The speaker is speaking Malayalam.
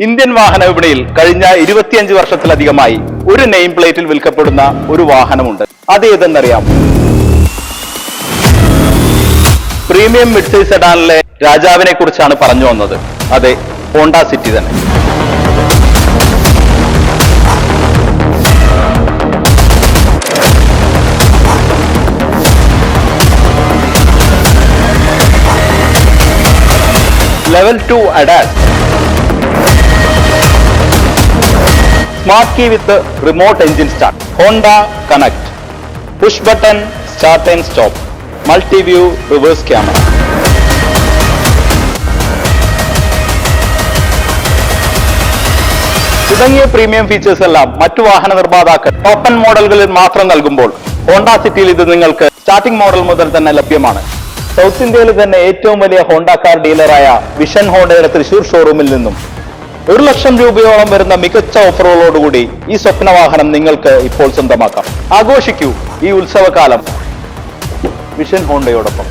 ഇന്ത്യൻ വാഹന വിപണിയിൽ കഴിഞ്ഞ 25 വർഷത്തിലധികമായി ഒരു നെയിം പ്ലേറ്റിൽ വിൽക്കപ്പെടുന്ന ഒരു വാഹനമുണ്ട്. അത് ഏതെന്നറിയാം? പ്രീമിയം മിഡ് സൈസ് സെഡാനിലെ രാജാവിനെ കുറിച്ചാണ് പറഞ്ഞു വന്നത്. അതെ, ഹോണ്ട സിറ്റി തന്നെ. Level 2 ADAS, smart key with the remote engine start, Honda Connect, push button start and stop, multi-view reverse camera. തുടങ്ങിയ പ്രീമിയം ഫീച്ചേഴ്സ് എല്ലാം മറ്റു വാഹന നിർമ്മാതാക്കൾ ഓപ്പൺ മോഡലുകളിൽ മാത്രം നൽകുമ്പോൾ ഹോണ്ട സിറ്റിയിൽ ഇത് നിങ്ങൾക്ക് സ്റ്റാർട്ടിംഗ് മോഡൽ മുതൽ തന്നെ ലഭ്യമാണ്. സൗത്ത് ഇന്ത്യയിൽ തന്നെ ഏറ്റവും വലിയ ഹോണ്ട കാർ ഡീലറായ വിഷൻ ഹോണ്ടയുടെ തൃശൂർ ഷോറൂമിൽ നിന്നും 1 ലക്ഷം രൂപയോളം വരുന്ന മികച്ച ഓഫറുകളോടുകൂടി ഈ സ്വപ്ന വാഹനം നിങ്ങൾക്ക് ഇപ്പോൾ സ്വന്തമാക്കാം. ആഘോഷിക്കൂ ഈ ഉത്സവകാലം വിഷൻ ഹോണ്ടയോടൊപ്പം.